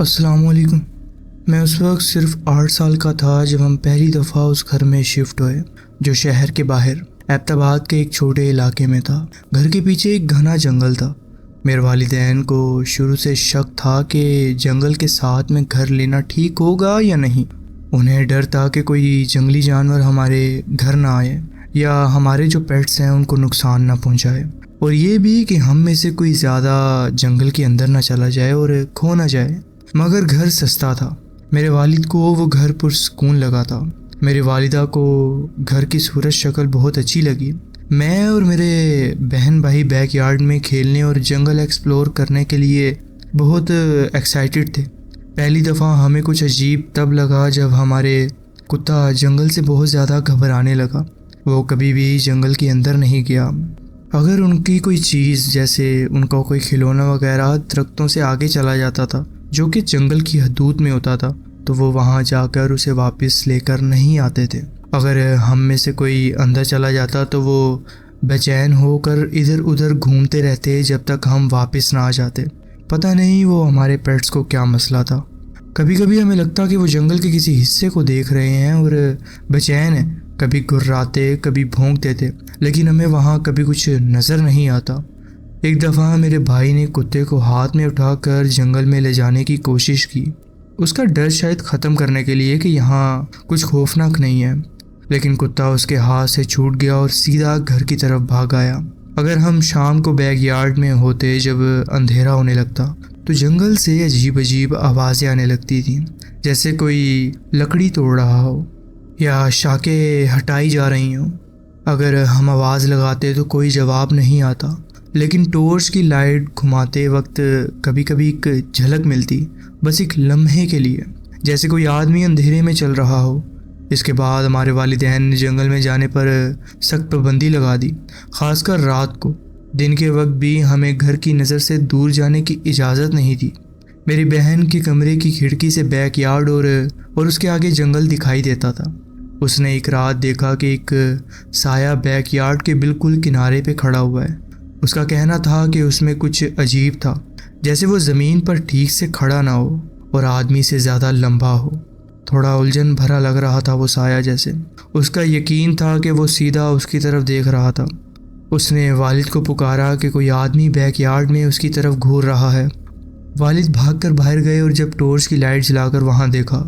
السلام علیکم۔ میں اس وقت صرف 8 سال کا تھا جب ہم پہلی دفعہ اس گھر میں شفٹ ہوئے جو شہر کے باہر ایبٹ آباد کے ایک چھوٹے علاقے میں تھا۔ گھر کے پیچھے ایک گھنا جنگل تھا۔ میرے والدین کو شروع سے شک تھا کہ جنگل کے ساتھ میں گھر لینا ٹھیک ہوگا یا نہیں۔ انہیں ڈر تھا کہ کوئی جنگلی جانور ہمارے گھر نہ آئے یا ہمارے جو پیٹس ہیں ان کو نقصان نہ پہنچائے، اور یہ بھی کہ ہم میں سے کوئی زیادہ جنگل کے اندر نہ چلا جائے اور کھو نہ جائے۔ مگر گھر سستا تھا۔ میرے والد کو وہ گھر پرسکون لگا تھا۔ میری والدہ کو گھر کی صورت شکل بہت اچھی لگی۔ میں اور میرے بہن بھائی بیک یارڈ میں کھیلنے اور جنگل ایکسپلور کرنے کے لیے بہت ایکسائٹڈ تھے۔ پہلی دفعہ ہمیں کچھ عجیب تب لگا جب ہمارے کتا جنگل سے بہت زیادہ گھبرانے لگا۔ وہ کبھی بھی جنگل کے اندر نہیں گیا۔ اگر ان کی کوئی چیز جیسے ان کا کوئی کھلونا وغیرہ درختوں سے آگے چلا جاتا تھا جو کہ جنگل کی حدود میں ہوتا تھا تو وہ وہاں جا کر اسے واپس لے کر نہیں آتے تھے۔ اگر ہم میں سے کوئی اندر چلا جاتا تو وہ بے چین ہو کر ادھر ادھر گھومتے رہتے جب تک ہم واپس نہ آ جاتے۔ پتہ نہیں وہ ہمارے پیٹس کو کیا مسئلہ تھا۔ کبھی کبھی ہمیں لگتا کہ وہ جنگل کے کسی حصے کو دیکھ رہے ہیں اور بے چین ہیں۔ کبھی گھراتے کبھی بھونکتے تھے، لیکن ہمیں وہاں کبھی کچھ نظر نہیں آتا۔ ایک دفعہ میرے بھائی نے کتے کو ہاتھ میں اٹھا کر جنگل میں لے جانے کی کوشش کی، اس کا ڈر شاید ختم کرنے کے لیے کہ یہاں کچھ خوفناک نہیں ہے، لیکن کتا اس کے ہاتھ سے چھوٹ گیا اور سیدھا گھر کی طرف بھاگ آیا۔ اگر ہم شام کو بیک یارڈ میں ہوتے جب اندھیرا ہونے لگتا تو جنگل سے عجیب عجیب آوازیں آنے لگتی تھیں، جیسے کوئی لکڑی توڑ رہا ہو یا شاخیں ہٹائی جا رہی ہوں۔ اگر ہم آواز لگاتے تو کوئی جواب نہیں آتا، لیکن ٹورچ کی لائٹ گھماتے وقت کبھی کبھی ایک جھلک ملتی، بس ایک لمحے کے لیے، جیسے کوئی آدمی اندھیرے میں چل رہا ہو۔ اس کے بعد ہمارے والدین نے جنگل میں جانے پر سخت پابندی لگا دی، خاص کر رات کو۔ دن کے وقت بھی ہمیں گھر کی نظر سے دور جانے کی اجازت نہیں تھی۔ میری بہن کے کمرے کی کھڑکی سے بیک یارڈ اور اس کے آگے جنگل دکھائی دیتا تھا۔ اس نے ایک رات دیکھا کہ ایک سایہ بیک یارڈ کے بالکل کنارے پہ کھڑا ہوا ہے۔ اس کا کہنا تھا کہ اس میں کچھ عجیب تھا، جیسے وہ زمین پر ٹھیک سے کھڑا نہ ہو اور آدمی سے زیادہ لمبا ہو۔ تھوڑا الجھن بھرا لگ رہا تھا وہ سایہ جیسے۔ اس کا یقین تھا کہ وہ سیدھا اس کی طرف دیکھ رہا تھا۔ اس نے والد کو پکارا کہ کوئی آدمی بیک یارڈ میں اس کی طرف گھور رہا ہے۔ والد بھاگ کر باہر گئے اور جب ٹورچ کی لائٹ جلا کر وہاں دیکھا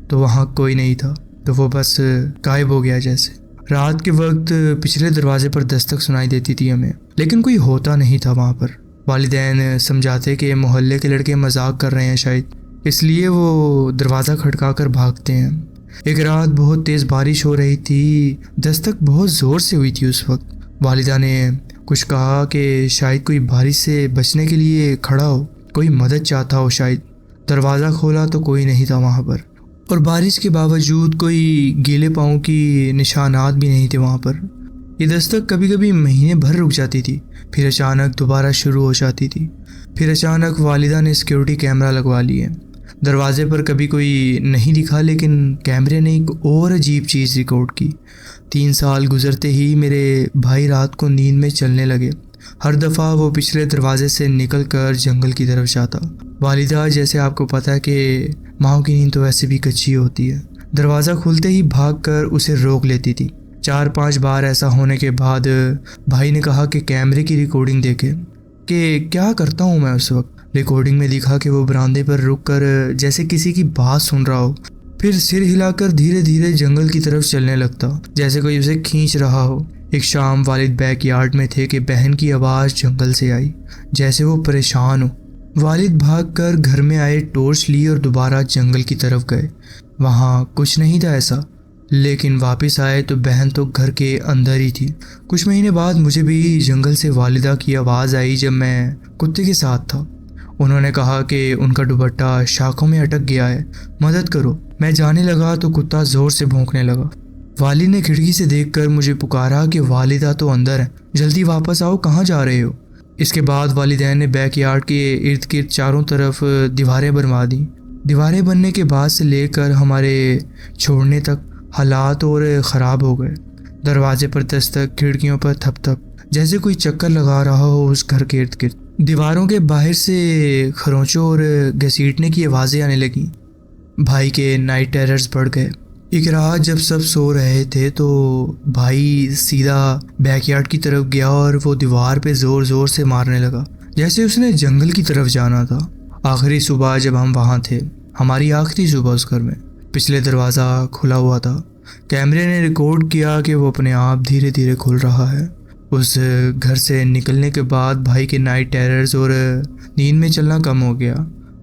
تو وہاں کوئی نہیں تھا، تو وہ بس غائب ہو گیا جیسے۔ رات کے وقت پچھلے دروازے پر دستک سنائی دیتی تھی ہمیں، لیکن کوئی ہوتا نہیں تھا وہاں پر۔ والدین سمجھاتے کہ محلے کے لڑکے مذاق کر رہے ہیں شاید، اس لیے وہ دروازہ کھٹکا کر بھاگتے ہیں۔ ایک رات بہت تیز بارش ہو رہی تھی، دستک بہت زور سے ہوئی تھی اس وقت۔ والدہ نے کچھ کہا کہ شاید کوئی بارش سے بچنے کے لیے کھڑا ہو، کوئی مدد چاہتا ہو شاید۔ دروازہ کھولا تو کوئی نہیں تھا وہاں پر، اور بارش کے باوجود کوئی گیلے پاؤں کی نشانات بھی نہیں تھے وہاں پر۔ یہ دستک کبھی کبھی مہینے بھر رک جاتی تھی، پھر اچانک دوبارہ شروع ہو جاتی تھی۔ پھر اچانک والدہ نے سیکیورٹی کیمرہ لگوا لیے۔ دروازے پر کبھی کوئی نہیں دکھا، لیکن کیمرے نے ایک اور عجیب چیز ریکارڈ کی۔ 3 سال گزرتے ہی میرے بھائی رات کو نیند میں چلنے لگے۔ ہر دفعہ وہ پچھلے دروازے سے نکل کر جنگل کی طرف جاتا۔ والدہ، جیسے آپ کو پتہ ہے کہ ماں کی نیند تو ویسے بھی کچی ہوتی ہے، دروازہ کھلتے ہی بھاگ کر اسے روک لیتی تھی۔ 4-5 بار ایسا ہونے کے بعد بھائی نے کہا کہ کیمرے کی ریکارڈنگ دیکھے کہ کیا کرتا ہوں میں اس وقت۔ ریکارڈنگ میں دکھا کہ وہ برآمدے پر رک کر جیسے کسی کی بات سن رہا ہو، پھر سر ہلا کر دھیرے دھیرے جنگل کی طرف چلنے لگتا، جیسے کوئی اسے کھینچ رہا ہو۔ ایک شام والد بیک یارڈ میں تھے کہ بہن کی آواز جنگل سے آئی، جیسے وہ پریشان ہو۔ والد بھاگ کر گھر میں آئے، ٹورچ لی اور دوبارہ جنگل کی طرف گئے۔ وہاں کچھ نہیں تھا ایسا، لیکن واپس آئے تو بہن تو گھر کے اندر ہی تھی۔ کچھ مہینے بعد مجھے بھی جنگل سے والدہ کی آواز آئی جب میں کتے کے ساتھ تھا۔ انہوں نے کہا کہ ان کا دوپٹہ شاخوں میں اٹک گیا ہے، مدد کرو۔ میں جانے لگا تو کتا زور سے بھونکنے لگا۔ والد نے کھڑکی سے دیکھ کر مجھے پکارا کہ والدہ تو اندر ہے، جلدی واپس آؤ، کہاں جا رہے ہو؟ اس کے بعد والدین نے بیک یارڈ کے ارد گرد چاروں طرف دیواریں بنوا دیں۔ دیواریں بننے کے بعد سے لے کر ہمارے چھوڑنے تک حالات اور خراب ہو گئے۔ دروازے پر دستک، کھڑکیوں پر تھپ تھپ، جیسے کوئی چکر لگا رہا ہو اس گھر کے ارد گرد۔ دیواروں کے باہر سے خرونچوں اور گھسیٹنے کی آوازیں آنے لگیں۔ بھائی کے نائٹ ٹیررز بڑھ گئے۔ ایک رات جب سب سو رہے تھے تو بھائی سیدھا بیک یارڈ کی طرف گیا اور وہ دیوار پہ زور زور سے مارنے لگا، جیسے اس نے جنگل کی طرف جانا تھا۔ آخری صبح جب ہم وہاں تھے، ہماری آخری صبح اس گھر میں، پچھلے دروازہ کھلا ہوا تھا۔ کیمرے نے ریکارڈ کیا کہ وہ اپنے آپ دھیرے دھیرے کھل رہا ہے۔ اس گھر سے نکلنے کے بعد بھائی کے نائٹ ٹیررز اور نیند میں چلنا کم ہو گیا،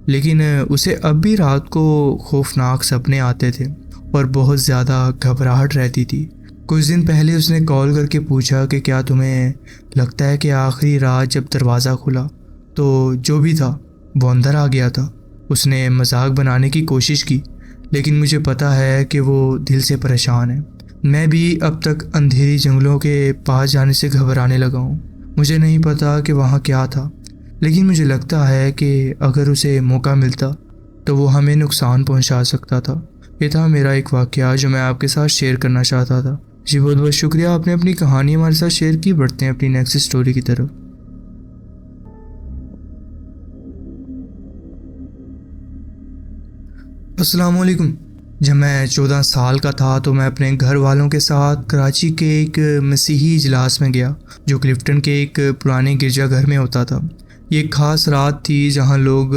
لیکن اسے اب بھی رات کو خوفناک سپنے آتے تھے اور بہت زیادہ گھبراہٹ رہتی تھی۔ کچھ دن پہلے اس نے کال کر کے پوچھا کہ کیا تمہیں لگتا ہے کہ آخری رات جب دروازہ کھلا تو جو بھی تھا وہ اندر آ گیا تھا۔ اس نے مذاق بنانے کی کوشش کی، لیکن مجھے پتا ہے کہ وہ دل سے پریشان ہے۔ میں بھی اب تک اندھیری جنگلوں کے پاس جانے سے گھبرانے لگا ہوں۔ مجھے نہیں پتا کہ وہاں کیا تھا، لیکن مجھے لگتا ہے کہ اگر اسے موقع ملتا تو وہ ہمیں نقصان پہنچا سکتا تھا۔ یہ تھا میرا ایک واقعہ جو میں آپ کے ساتھ شیئر کرنا چاہتا تھا۔ جی بہت بہت شکریہ، آپ نے اپنی کہانی ہمارے ساتھ شیئر کی۔ بڑھتے ہیں اپنی نیکسٹ سٹوری کی طرف۔ السلام علیکم۔ جب میں 14 سال کا تھا تو میں اپنے گھر والوں کے ساتھ کراچی کے ایک مسیحی اجلاس میں گیا جو کلفٹن کے ایک پرانے گرجا گھر میں ہوتا تھا۔ یہ ایک خاص رات تھی جہاں لوگ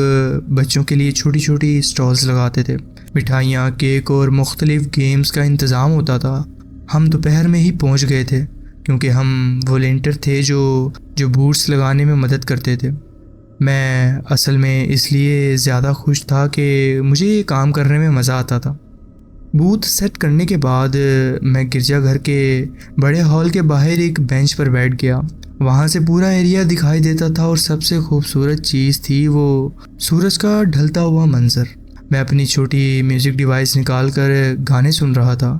بچوں کے لیے چھوٹی چھوٹی سٹالز لگاتے تھے، مٹھائیاں، کیک اور مختلف گیمز کا انتظام ہوتا تھا۔ ہم دوپہر میں ہی پہنچ گئے تھے کیونکہ ہم والنٹیئر تھے جو بوٹس لگانے میں مدد کرتے تھے۔ میں اصل میں اس لیے زیادہ خوش تھا کہ مجھے یہ کام کرنے میں مزہ آتا تھا۔ بوتھ سیٹ کرنے کے بعد میں گرجا گھر کے بڑے ہال کے باہر ایک بینچ پر بیٹھ گیا۔ وہاں سے پورا ایریا دکھائی دیتا تھا اور سب سے خوبصورت چیز تھی وہ سورج کا ڈھلتا ہوا منظر۔ میں اپنی چھوٹی میوزک ڈیوائس نکال کر گانے سن رہا تھا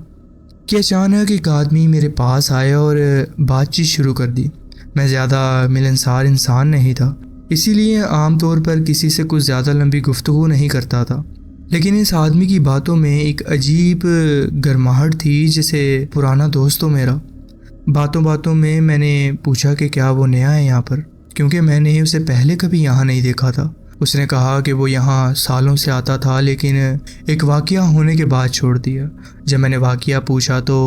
کہ اچانک ایک آدمی میرے پاس آیا اور بات چیت شروع کر دی۔ میں زیادہ ملنسار انسان نہیں تھا، اسی لیے عام طور پر کسی سے کچھ زیادہ لمبی گفتگو نہیں کرتا تھا، لیکن اس آدمی کی باتوں میں ایک عجیب گرماہٹ تھی جیسے پرانا دوست ہو میرا۔ باتوں میں میں نے پوچھا کہ کیا وہ نیا ہے یہاں پر، کیونکہ میں نے اسے پہلے کبھی یہاں نہیں دیکھا تھا۔ اس نے کہا کہ وہ یہاں سالوں سے آتا تھا لیکن ایک واقعہ ہونے کے بعد چھوڑ دیا۔ جب میں نے واقعہ پوچھا تو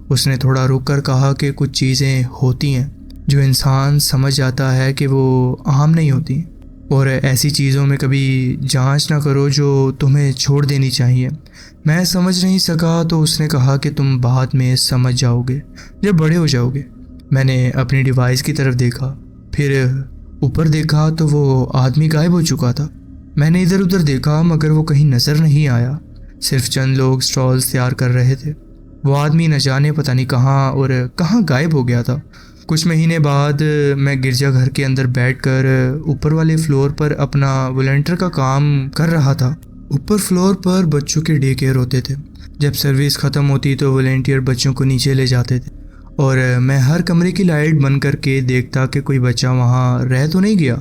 اس نے تھوڑا رک کر کہا کہ کچھ چیزیں ہوتی ہیں جو انسان سمجھ جاتا ہے کہ وہ عام نہیں ہوتی، اور ایسی چیزوں میں کبھی جانچ نہ کرو جو تمہیں چھوڑ دینی چاہیے۔ میں سمجھ نہیں سکا تو اس نے کہا کہ تم بعد میں سمجھ جاؤ گے جب بڑے ہو جاؤ گے۔ میں نے اپنی ڈیوائس کی طرف دیکھا، پھر اوپر دیکھا تو وہ آدمی غائب ہو چکا تھا۔ میں نے ادھر ادھر دیکھا مگر وہ کہیں نظر نہیں آیا، صرف چند لوگ سٹالز تیار کر رہے تھے۔ وہ آدمی نہ جانے پتہ نہیں کہاں اور کہاں غائب ہو گیا تھا۔ کچھ مہینے بعد میں گرجا گھر کے اندر بیٹھ کر اوپر والے فلور پر اپنا والنٹیئر کا کام کر رہا تھا۔ اوپر فلور پر بچوں کے ڈے کیئر ہوتے تھے۔ جب سروس ختم ہوتی تو والنٹیئر بچوں کو نیچے لے جاتے تھے اور میں ہر کمرے کی لائٹ بند کر کے دیکھتا کہ کوئی بچہ وہاں رہ تو نہیں گیا۔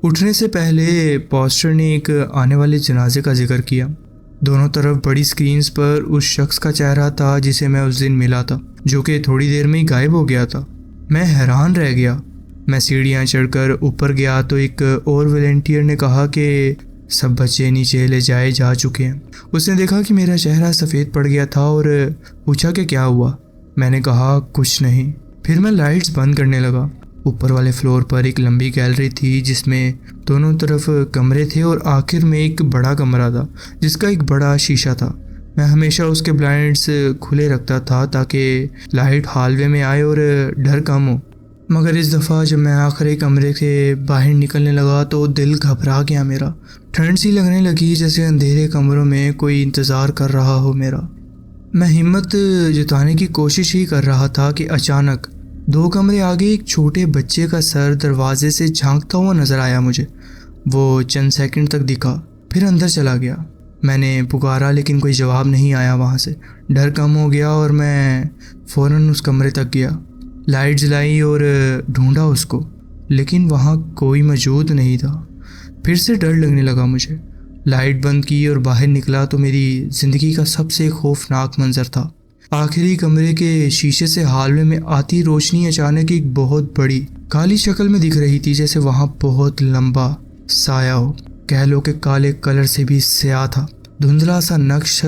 اٹھنے سے پہلے پاسٹر نے ایک آنے والے جنازے کا ذکر کیا۔ دونوں طرف بڑی سکرینز پر اس شخص کا چہرہ تھا جسے میں اس دن ملا تھا، جو کہ تھوڑی دیر میں ہی غائب ہو گیا تھا۔ میں حیران رہ گیا۔ میں سیڑھیاں چڑھ کر اوپر گیا تو ایک اور والنٹیئر نے کہا کہ سب بچے نیچے لے جا چکے ہیں۔ اس نے دیکھا کہ میرا چہرہ سفید پڑ گیا تھا اور پوچھا کہ کیا ہوا۔ میں نے کہا کچھ نہیں۔ پھر میں لائٹس بند کرنے لگا۔ اوپر والے فلور پر ایک لمبی گیلری تھی جس میں دونوں طرف کمرے تھے اور آخر میں ایک بڑا کمرہ تھا جس کا ایک بڑا شیشہ تھا۔ میں ہمیشہ اس کے بلائنڈز کھلے رکھتا تھا تاکہ لائٹ ہال وے میں آئے اور ڈر کم ہو، مگر اس دفعہ جب میں آخری کمرے کے باہر نکلنے لگا تو دل گھبرا گیا میرا۔ ٹھنڈ سی لگنے لگی جیسے اندھیرے کمروں میں کوئی انتظار کر رہا ہو میرا۔ میں ہمت جتانے کی کوشش ہی کر رہا تھا کہ اچانک 2 کمرے آگے ایک چھوٹے بچے کا سر دروازے سے جھانکتا ہوا نظر آیا مجھے۔ وہ چند سیکنڈ تک دکھا، پھر اندر چلا گیا۔ میں نے پکارا لیکن کوئی جواب نہیں آیا وہاں سے۔ ڈر کم ہو گیا اور میں فوراً اس کمرے تک گیا، لائٹ جلائی اور ڈھونڈا اس کو، لیکن وہاں کوئی موجود نہیں تھا۔ پھر سے ڈر لگنے لگا مجھے۔ لائٹ بند کی اور باہر نکلا تو میری زندگی کا سب سے خوفناک منظر تھا۔ آخری کمرے کے شیشے سے ہال وے میں آتی روشنی اچانک ایک بہت بڑی کالی شکل میں دکھ رہی تھی، جیسے وہاں بہت لمبا سایہ ہو، کہہ لو کہ کالے کلر سے بھی سیاہ تھا۔ دھندلا سا نقش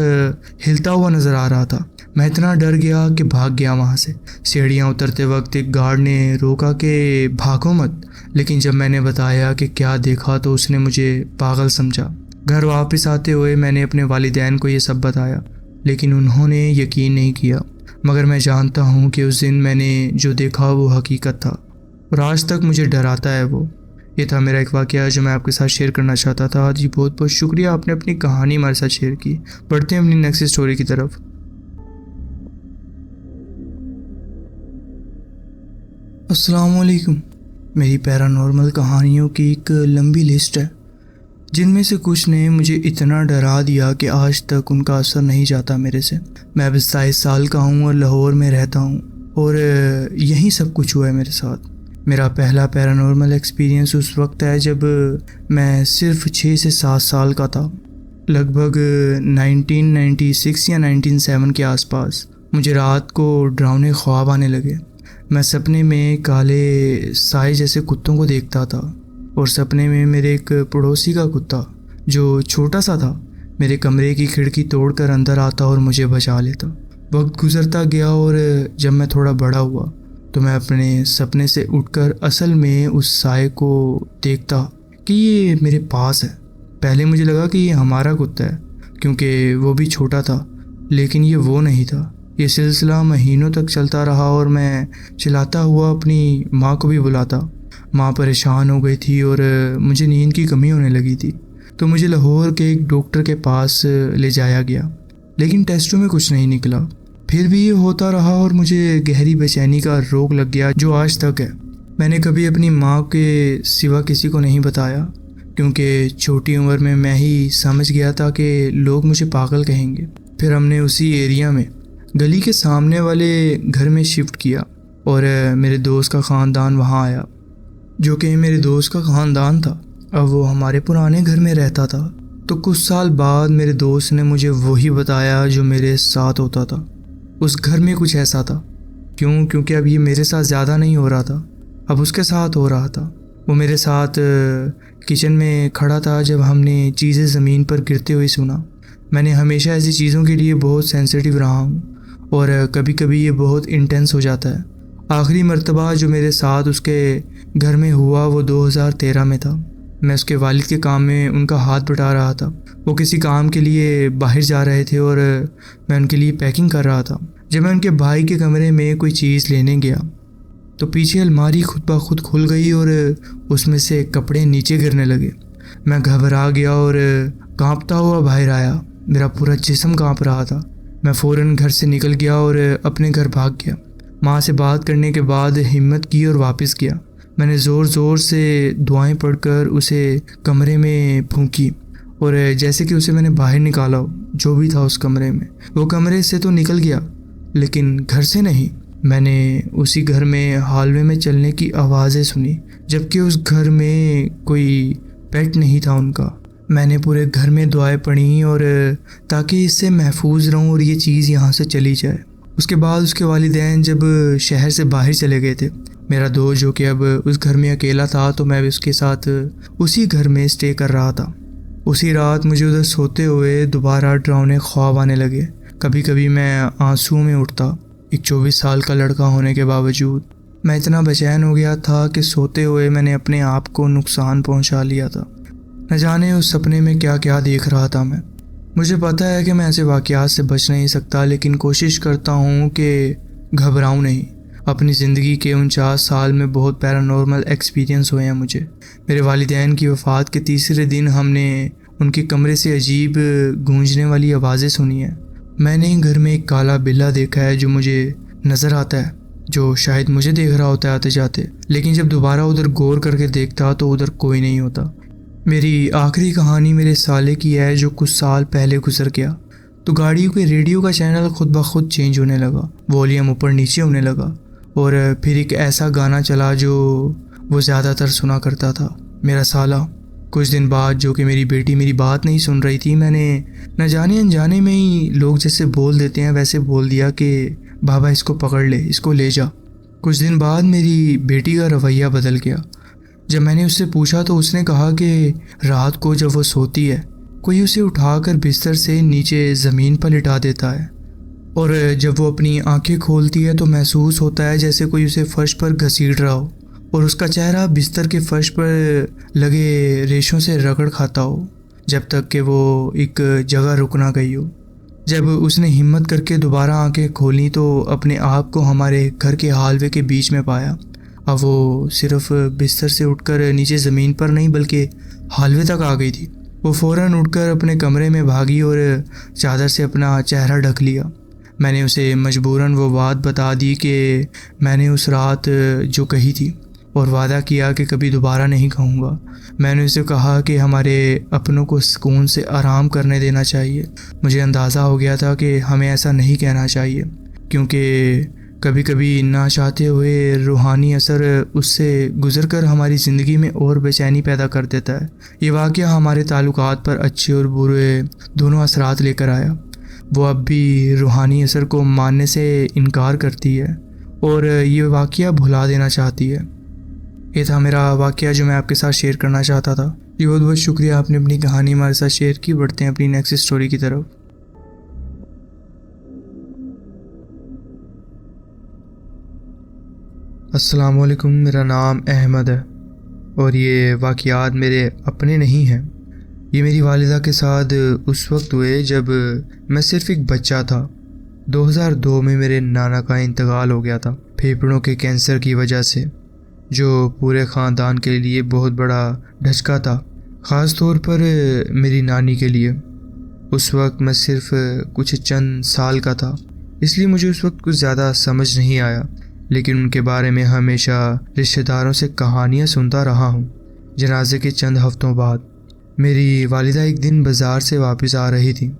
ہلتا ہوا نظر آ رہا تھا۔ میں اتنا ڈر گیا کہ بھاگ گیا وہاں سے۔ سیڑھیاں اترتے وقت ایک گارڈ نے روکا کہ بھاگو مت، لیکن جب میں نے بتایا کہ کیا دیکھا تو اس نے مجھے پاگل سمجھا۔ گھر واپس آتے ہوئے میں نے اپنے والدین کو یہ سب بتایا، لیکن انہوں نے یقین نہیں کیا، مگر میں جانتا ہوں کہ اس دن میں نے جو دیکھا وہ حقیقت تھا، اور آج تک مجھے ڈراتا ہے وہ۔ یہ تھا میرا ایک واقعہ جو میں آپ کے ساتھ شیئر کرنا چاہتا تھا۔ جی بہت بہت شکریہ، آپ نے اپنی کہانی ہمارے ساتھ شیئر کی۔ بڑھتے ہیں اپنی نیکسٹ اسٹوری کی طرف۔ السلام علیکم۔ میری پیرانورمل کہانیوں کی ایک لمبی لسٹ ہے، جن میں سے کچھ نے مجھے اتنا ڈرا دیا کہ آج تک ان کا اثر نہیں جاتا میرے سے۔ میں اب 27 سال کا ہوں اور لاہور میں رہتا ہوں، اور یہیں سب کچھ ہوا ہے میرے ساتھ۔ میرا پہلا پیرانورمل ایکسپیرینس اس وقت ہے جب میں صرف 6 سے 7 سال کا تھا، لگ بھگ 1996 یا 1997 کے آس پاس۔ مجھے رات کو ڈراؤنے خواب آنے لگے۔ میں سپنے میں کالے سائے جیسے کتوں کو دیکھتا تھا، اور سپنے میں میرے ایک پڑوسی کا کتا جو چھوٹا سا تھا میرے کمرے کی کھڑکی توڑ کر اندر آتا اور مجھے بچا لیتا۔ وقت گزرتا گیا، اور جب میں تھوڑا بڑا ہوا تو میں اپنے سپنے سے اٹھ کر اصل میں اس سائے کو دیکھتا کہ یہ میرے پاس ہے۔ پہلے مجھے لگا کہ یہ ہمارا کتا ہے کیونکہ وہ بھی چھوٹا تھا، لیکن یہ وہ نہیں تھا۔ یہ سلسلہ مہینوں تک چلتا رہا، اور میں چلاتا ہوا اپنی ماں کو بھی بلاتا۔ ماں پریشان ہو گئی تھی اور مجھے نیند کی کمی ہونے لگی تھی، تو مجھے لاہور کے ایک ڈاکٹر کے پاس لے جایا گیا، لیکن ٹیسٹوں میں کچھ نہیں نکلا۔ پھر بھی یہ ہوتا رہا اور مجھے گہری بے چینی کا روگ لگ گیا جو آج تک ہے۔ میں نے کبھی اپنی ماں کے سوا کسی کو نہیں بتایا، کیونکہ چھوٹی عمر میں میں ہی سمجھ گیا تھا کہ لوگ مجھے پاگل کہیں گے۔ پھر ہم نے اسی ایریا میں گلی کے سامنے والے گھر میں شفٹ کیا، اور میرے دوست کا خاندان وہاں آیا، جو کہ میرے دوست کا خاندان تھا۔ اب وہ ہمارے پرانے گھر میں رہتا تھا۔ تو کچھ سال بعد میرے دوست نے مجھے وہی بتایا جو میرے ساتھ ہوتا تھا۔ اس گھر میں کچھ ایسا تھا۔ کیونکہ اب یہ میرے ساتھ زیادہ نہیں ہو رہا تھا، اب اس کے ساتھ ہو رہا تھا۔ وہ میرے ساتھ کچن میں کھڑا تھا جب ہم نے چیزیں زمین پر گرتے ہوئے سنا۔ میں نے ہمیشہ ایسی چیزوں کے لیے بہت سینسیٹیو رہا ہوں، اور کبھی کبھی یہ بہت انٹینس ہو جاتا ہے۔ آخری مرتبہ جو میرے ساتھ اس کے گھر میں ہوا وہ 2013 میں تھا۔ میں اس کے والد کے کام میں ان کا ہاتھ بٹا رہا تھا۔ وہ کسی کام کے لیے باہر جا رہے تھے اور میں ان کے لیے پیکنگ کر رہا تھا۔ جب میں ان کے بھائی کے کمرے میں کوئی چیز لینے گیا تو پیچھے الماری خود بخود کھل گئی اور اس میں سے کپڑے نیچے گرنے لگے۔ میں گھبرا گیا اور کانپتا ہوا باہر آیا۔ میرا پورا جسم کانپ رہا تھا۔ میں فوراً گھر سے نکل گیا اور اپنے گھر بھاگ گیا۔ ماں سے بات کرنے کے بعد ہمت کی اور واپس گیا۔ میں نے زور زور سے دعائیں پڑھ کر اسے کمرے میں پھونکی، اور جیسے کہ اسے میں نے باہر نکالا ہو جو بھی تھا اس کمرے میں۔ وہ کمرے سے تو نکل گیا لیکن گھر سے نہیں۔ میں نے اسی گھر میں ہال وے میں چلنے کی آوازیں سنی، جبکہ اس گھر میں کوئی پیٹ نہیں تھا ان کا۔ میں نے پورے گھر میں دعائیں پڑھیں اور تاکہ اس سے محفوظ رہوں اور یہ چیز یہاں سے چلی جائے۔ اس کے بعد اس کے والدین جب شہر سے باہر چلے گئے تھے، میرا دوست جو کہ اب اس گھر میں اکیلا تھا، تو میں اس کے ساتھ اسی گھر میں اسٹے کر رہا تھا۔ اسی رات مجھے ادھر سوتے ہوئے دوبارہ ڈراؤنے خواب آنے لگے۔ کبھی کبھی میں آنسوؤں میں اٹھتا، ایک 24 سال کا لڑکا ہونے کے باوجود۔ میں اتنا بے چین ہو گیا تھا کہ سوتے ہوئے میں نے اپنے آپ کو نقصان پہنچا لیا تھا۔ نہ جانے اس سپنے میں کیا کیا دیکھ رہا تھا میں۔ مجھے پتہ ہے کہ میں ایسے واقعات سے بچ نہیں سکتا، لیکن کوشش کرتا ہوں کہ گھبراؤں نہیں۔ اپنی زندگی کے 49 سال میں بہت پیرانورمل ایکسپیرینس ہوئے ہیں مجھے۔ میرے والدین کی وفات کے تیسرے دن ہم نے ان کے کمرے سے عجیب گونجنے والی آوازیں سنی ہیں۔ میں نے گھر میں ایک کالا بلا دیکھا ہے جو مجھے نظر آتا ہے، جو شاید مجھے دیکھ رہا ہوتا ہے آتے جاتے، لیکن جب دوبارہ ادھر غور کر کے دیکھتا تو ادھر کوئی نہیں ہوتا۔ میری آخری کہانی میرے سالے کی ہے جو کچھ سال پہلے گزر گیا۔ تو گاڑیوں کے ریڈیو کا چینل خود بخود چینج ہونے لگا، والیوم اوپر نیچے ہونے لگا، اور پھر ایک ایسا گانا چلا جو وہ زیادہ تر سنا کرتا تھا، میرا سالہ۔ کچھ دن بعد جو کہ میری بیٹی میری بات نہیں سن رہی تھی، میں نے نہ جانے انجانے میں ہی لوگ جیسے بول دیتے ہیں ویسے بول دیا کہ بابا اس کو پکڑ لے، اس کو لے جا۔ کچھ دن بعد میری بیٹی کا رویہ بدل گیا۔ جب میں نے اس سے پوچھا تو اس نے کہا کہ رات کو جب وہ سوتی ہے کوئی اسے اٹھا کر بستر سے نیچے زمین پر لٹا دیتا ہے، اور جب وہ اپنی آنکھیں کھولتی ہے تو محسوس ہوتا ہے جیسے کوئی اسے فرش پر گھسیٹ رہا ہو، اور اس کا چہرہ بستر کے فرش پر لگے ریشوں سے رگڑ کھاتا ہو جب تک کہ وہ ایک جگہ رک نہ گئی ہو۔ جب اس نے ہمت کر کے دوبارہ آنکھیں کھولیں تو اپنے آپ کو ہمارے گھر کے ہالوے کے بیچ میں پایا۔ اب وہ صرف بستر سے اٹھ کر نیچے زمین پر نہیں بلکہ ہالوے تک آ گئی تھی۔ وہ فوراً اٹھ کر اپنے کمرے میں بھاگی اور چادر سے اپنا چہرہ ڈھک لیا۔ میں نے اسے مجبوراً وہ بات بتا دی کہ میں نے اس رات جو کہی تھی اور وعدہ کیا کہ کبھی دوبارہ نہیں کہوں گا۔ میں نے اسے کہا کہ ہمارے اپنوں کو سکون سے آرام کرنے دینا چاہیے۔ مجھے اندازہ ہو گیا تھا کہ ہمیں ایسا نہیں کہنا چاہیے، کیونکہ کبھی کبھی نہ چاہتے ہوئے روحانی اثر اس سے گزر کر ہماری زندگی میں اور بے چینی پیدا کر دیتا ہے۔ یہ واقعہ ہمارے تعلقات پر اچھے اور برے دونوں اثرات لے کر آیا۔ وہ اب بھی روحانی اثر کو ماننے سے انکار کرتی ہے اور یہ واقعہ بھلا دینا چاہتی ہے۔ یہ تھا میرا واقعہ جو میں آپ کے ساتھ شیئر کرنا چاہتا تھا۔ بہت بہت شکریہ، آپ نے اپنی کہانی ہمارے ساتھ شیئر کی۔ بڑھتے ہیں اپنی نیکسٹ سٹوری کی طرف۔ السلام علیکم، میرا نام احمد ہے اور یہ واقعات میرے اپنے نہیں ہیں۔ یہ میری والدہ کے ساتھ اس وقت ہوئے جب میں صرف ایک بچہ تھا۔ 2002 میں میرے نانا کا انتقال ہو گیا تھا پھیپھڑوں کے کینسر کی وجہ سے، جو پورے خاندان کے لیے بہت بڑا دھچکا تھا، خاص طور پر میری نانی کے لیے۔ اس وقت میں صرف کچھ چند سال کا تھا، اس لیے مجھے اس وقت کچھ زیادہ سمجھ نہیں آیا، لیکن ان کے بارے میں ہمیشہ رشتہ داروں سے کہانیاں سنتا رہا ہوں۔ جنازے کے چند ہفتوں بعد میری والدہ ایک دن بازار سے واپس آ رہی تھی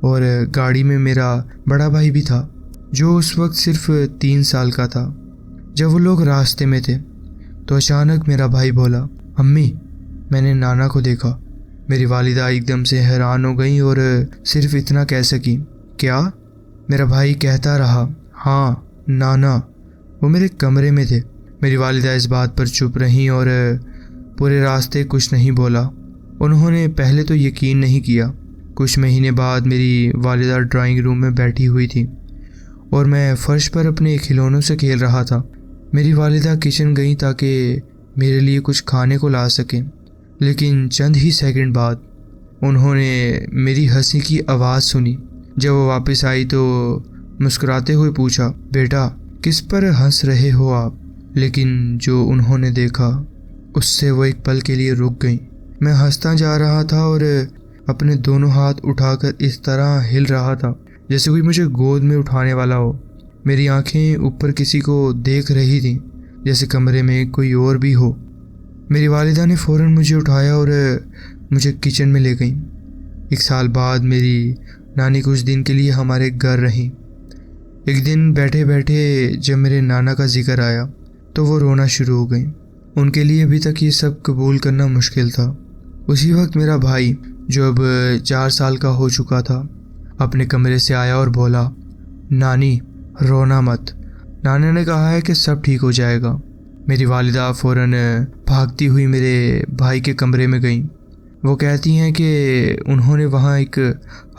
اور گاڑی میں میرا بڑا بھائی بھی تھا جو اس وقت صرف 3 سال کا تھا۔ جب وہ لوگ راستے میں تھے تو اچانک میرا بھائی بولا، امی میں نے نانا کو دیکھا۔ میری والدہ ایک دم سے حیران ہو گئیں اور صرف اتنا کہہ سکیں، کیا؟ میرا بھائی کہتا رہا، ہاں نانا، وہ میرے کمرے میں تھے۔ میری والدہ اس بات پر چپ رہیں اور پورے راستے کچھ نہیں بولا۔ انہوں نے پہلے تو یقین نہیں کیا۔ کچھ مہینے بعد میری والدہ ڈرائنگ روم میں بیٹھی ہوئی تھی اور میں فرش پر اپنے کھلونوں سے کھیل رہا تھا۔ میری والدہ کچن گئیں تاکہ میرے لیے کچھ کھانے کو لا سکیں، لیکن چند ہی سیکنڈ بعد انہوں نے میری ہنسی کی آواز سنی۔ جب وہ واپس آئی تو مسکراتے ہوئے پوچھا، بیٹا کس پر ہنس رہے ہو آپ؟ لیکن جو انہوں نے دیکھا اس سے وہ ایک پل کے لیے رک گئیں۔ میں ہنستا جا رہا تھا اور اپنے دونوں ہاتھ اٹھا کر اس طرح ہل رہا تھا جیسے کوئی مجھے گود میں اٹھانے والا ہو۔ میری آنکھیں اوپر کسی کو دیکھ رہی تھیں، جیسے کمرے میں کوئی اور بھی ہو۔ میری والدہ نے فوراً مجھے اٹھایا اور مجھے کچن میں لے گئیں۔ 1 سال بعد میری نانی کچھ دن کے لیے ہمارے گھر رہیں۔ ایک دن بیٹھے بیٹھے جب میرے نانا کا ذکر آیا تو وہ رونا شروع ہو گئیں۔ ان کے لیے ابھی تک یہ سب قبول کرنا مشکل تھا۔ اسی وقت میرا بھائی جو اب 4 سال کا ہو چکا تھا اپنے کمرے سے آیا اور بولا، نانی رونا مت، نانا نے کہا ہے کہ سب ٹھیک ہو جائے گا۔ میری والدہ فوراً بھاگتی ہوئی میرے بھائی کے کمرے میں گئیں۔ وہ کہتی ہیں کہ انہوں نے وہاں ایک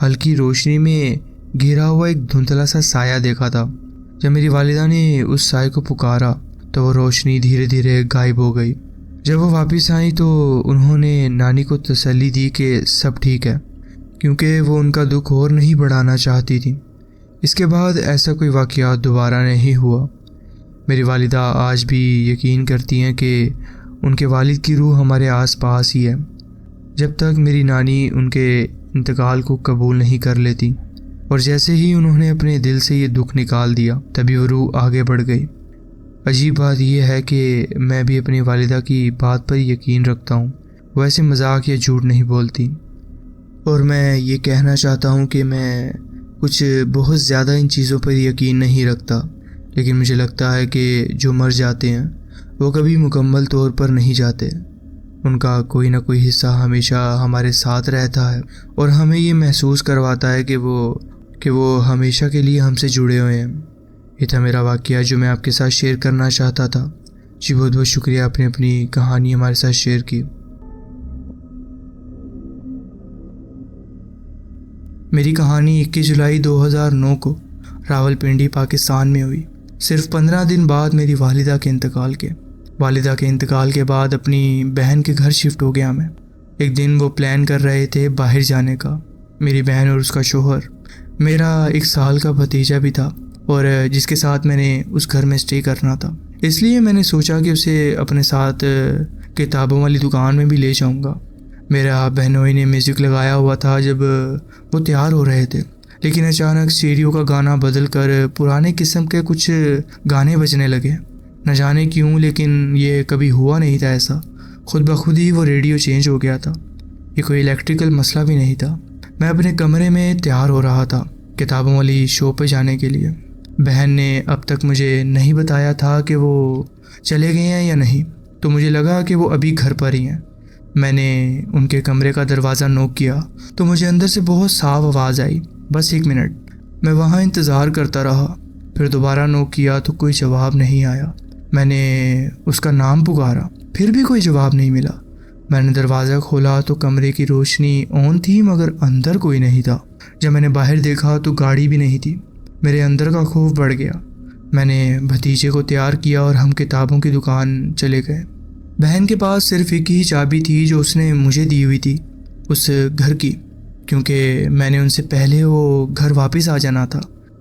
ہلکی روشنی میں گھرا ہوا ایک دھندلا سا سایہ دیکھا تھا۔ جب میری والدہ نے اس سائے کو پکارا تو وہ روشنی دھیرے دھیرے غائب ہو گئی۔ جب وہ واپس آئیں تو انہوں نے نانی کو تسلی دی کہ سب ٹھیک ہے، کیونکہ وہ ان کا دکھ اور نہیں بڑھانا چاہتی تھی۔ اس کے بعد ایسا کوئی واقعہ دوبارہ نہیں ہوا۔ میری والدہ آج بھی یقین کرتی ہیں کہ ان کے والد کی روح ہمارے آس پاس ہی ہے، جب تک میری نانی ان کے انتقال کو قبول نہیں کر لیتی، اور جیسے ہی انہوں نے اپنے دل سے یہ دکھ نکال دیا تبھی وہ روح آگے بڑھ گئی۔ عجیب بات یہ ہے کہ میں بھی اپنی والدہ کی بات پر یقین رکھتا ہوں۔ وہ ایسے مذاق یا جھوٹ نہیں بولتی، اور میں یہ کہنا چاہتا ہوں کہ میں کچھ بہت زیادہ ان چیزوں پر یقین نہیں رکھتا، لیکن مجھے لگتا ہے کہ جو مر جاتے ہیں وہ کبھی مکمل طور پر نہیں جاتے۔ ان کا کوئی نہ کوئی حصہ ہمیشہ ہمارے ساتھ رہتا ہے اور ہمیں یہ محسوس کرواتا ہے کہ وہ ہمیشہ کے لیے ہم سے جڑے ہوئے ہیں۔ یہ تھا میرا واقعہ جو میں آپ کے ساتھ شیئر کرنا چاہتا تھا۔ جی بہت بہت شکریہ، آپ نے اپنی کہانی ہمارے ساتھ شیئر کی۔ میری کہانی 21 جولائی 2009 کو راولپنڈی پاکستان میں ہوئی۔ صرف 15 دن بعد میری والدہ کے انتقال کے بعد اپنی بہن کے گھر شفٹ ہو گیا میں۔ ایک دن وہ پلان کر رہے تھے باہر جانے کا، میری بہن اور اس کا شوہر۔ میرا 1 سال کا بھتیجا بھی تھا اور جس کے ساتھ میں نے اس گھر میں اسٹے کرنا تھا، اس لیے میں نے سوچا کہ اسے اپنے ساتھ کتابوں والی دکان میں بھی لے جاؤں گا۔ میرا بہنوئی نے میوزک لگایا ہوا تھا جب وہ تیار ہو رہے تھے، لیکن اچانک سٹیریو کا گانا بدل کر پرانے قسم کے کچھ گانے بجنے لگے۔ نہ جانے کیوں، لیکن یہ کبھی ہوا نہیں تھا ایسا، خود بخود ہی وہ ریڈیو چینج ہو گیا تھا۔ یہ کوئی الیکٹریکل مسئلہ بھی نہیں تھا۔ میں اپنے کمرے میں تیار ہو رہا تھا کتابوں والی شو پہ جانے کے لیے۔ بہن نے اب تک مجھے نہیں بتایا تھا کہ وہ چلے گئے ہیں یا نہیں، تو مجھے لگا کہ وہ ابھی گھر پر ہی ہیں۔ میں نے ان کے کمرے کا دروازہ نوک کیا تو مجھے اندر سے بہت صاف آواز آئی، بس 1 منٹ۔ میں وہاں انتظار کرتا رہا، پھر دوبارہ نوک کیا تو کوئی جواب نہیں آیا۔ میں نے اس کا نام پکارا، پھر بھی کوئی جواب نہیں ملا۔ میں نے دروازہ کھولا تو کمرے کی روشنی آن تھی مگر اندر کوئی نہیں تھا۔ جب میں نے باہر دیکھا تو گاڑی بھی نہیں تھی۔ میرے اندر کا خوف بڑھ گیا۔ میں نے بھتیجے کو تیار کیا اور ہم کتابوں کی دکان چلے گئے۔ بہن کے پاس صرف ایک ہی چابی تھی جو اس نے مجھے دی ہوئی تھی اس گھر کی، کیونکہ میں نے ان سے پہلے وہ گھر واپس آ جانا تھا۔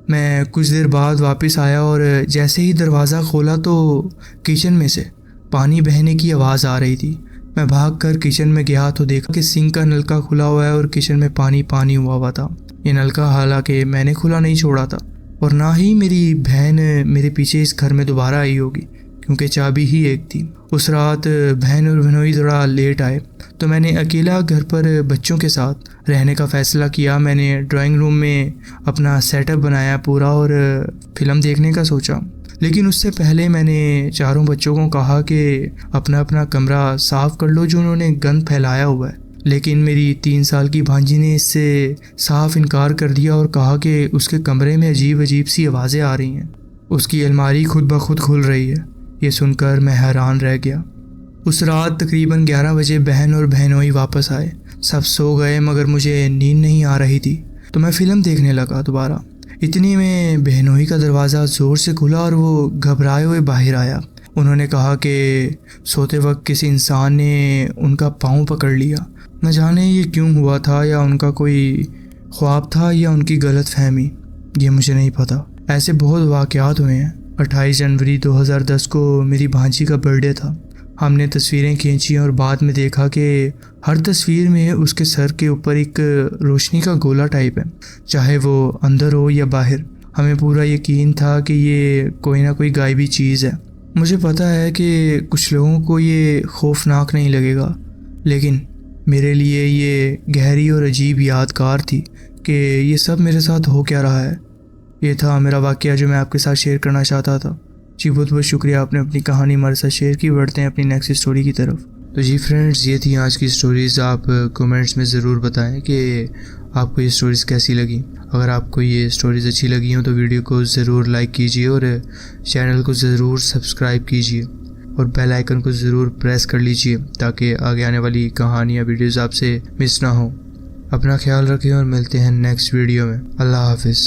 میں کچھ دیر بعد واپس آیا اور جیسے ہی دروازہ کھولا تو کچن میں سے پانی بہنے کی آواز آ رہی تھی۔ میں بھاگ کر کچن میں گیا تو دیکھا کہ سنک کا نلکا کھلا ہوا ہے اور کچن میں پانی ہوا تھا۔ یہ نلکا حالانکہ میں نے کھلا نہیں چھوڑا تھا، اور نہ ہی میری بہن میرے پیچھے اس گھر میں دوبارہ آئی ہوگی، کیونکہ چابی ہی ایک تھی۔ اس رات بہن اور بہنوئی تھوڑا لیٹ آئے تو میں نے اکیلا گھر پر بچوں کے ساتھ رہنے کا فیصلہ کیا۔ میں نے ڈرائنگ روم میں اپنا سیٹ اپ بنایا پورا اور فلم دیکھنے کا سوچا، لیکن اس سے پہلے میں نے چاروں بچوں کو کہا کہ اپنا اپنا کمرہ صاف کر لو جو انہوں نے گند پھیلایا ہوا ہے۔ لیکن میری 3 سال کی بھانجی نے اس سے صاف انکار کر دیا اور کہا کہ اس کے کمرے میں عجیب سی آوازیں آ رہی ہیں، اس کی الماری خود بخود کھل رہی ہے۔ یہ سن کر میں حیران رہ گیا۔ اس رات تقریباً 11 بجے بہن اور بہنوئی واپس آئے۔ سب سو گئے مگر مجھے نیند نہیں آ رہی تھی، تو میں فلم دیکھنے لگا دوبارہ۔ اتنی میں بہنوئی کا دروازہ زور سے کھلا اور وہ گھبرائے ہوئے باہر آیا۔ انہوں نے کہا کہ سوتے وقت کسی انسان نے ان کا پاؤں پکڑ لیا۔ نہ جانے یہ کیوں ہوا تھا، یا ان کا کوئی خواب تھا یا ان کی غلط فہمی، یہ مجھے نہیں پتا۔ ایسے بہت واقعات ہوئے ہیں۔ 28 جنوری 2010 کو میری بھانجی کا برتھ ڈے تھا۔ ہم نے تصویریں کھینچی اور بعد میں دیکھا کہ ہر تصویر میں اس کے سر کے اوپر ایک روشنی کا گولا ٹائپ ہے، چاہے وہ اندر ہو یا باہر۔ ہمیں پورا یقین تھا کہ یہ کوئی نہ کوئی غائبی چیز ہے۔ مجھے پتا ہے کہ کچھ لوگوں کو یہ خوفناک نہیں لگے گا، لیکن میرے لیے یہ گہری اور عجیب یادگار تھی کہ یہ سب میرے ساتھ ہو کیا رہا ہے۔ یہ تھا میرا واقعہ جو میں آپ کے ساتھ شیئر کرنا چاہتا تھا۔ جی بہت بہت شکریہ، آپ نے اپنی کہانی ہمارے ساتھ شیئر کی۔ بڑھتے ہیں اپنی نیکسٹ اسٹوری کی طرف۔ تو جی فرینڈز، یہ تھی آج کی اسٹوریز۔ آپ کومنٹس میں ضرور بتائیں کہ آپ کو یہ اسٹوریز کیسی لگیں۔ اگر آپ کو یہ اسٹوریز اچھی لگی ہوں تو ویڈیو کو ضرور لائک کیجیے اور چینل کو ضرور سبسکرائب کیجیے اور بیل آئیکن کو ضرور پریس کر لیجیے تاکہ آگے آنے والی کہانیاں ویڈیوز آپ سے مس نہ ہوں۔ اپنا خیال رکھیں اور ملتے ہیں نیکسٹ ویڈیو میں۔ اللہ حافظ۔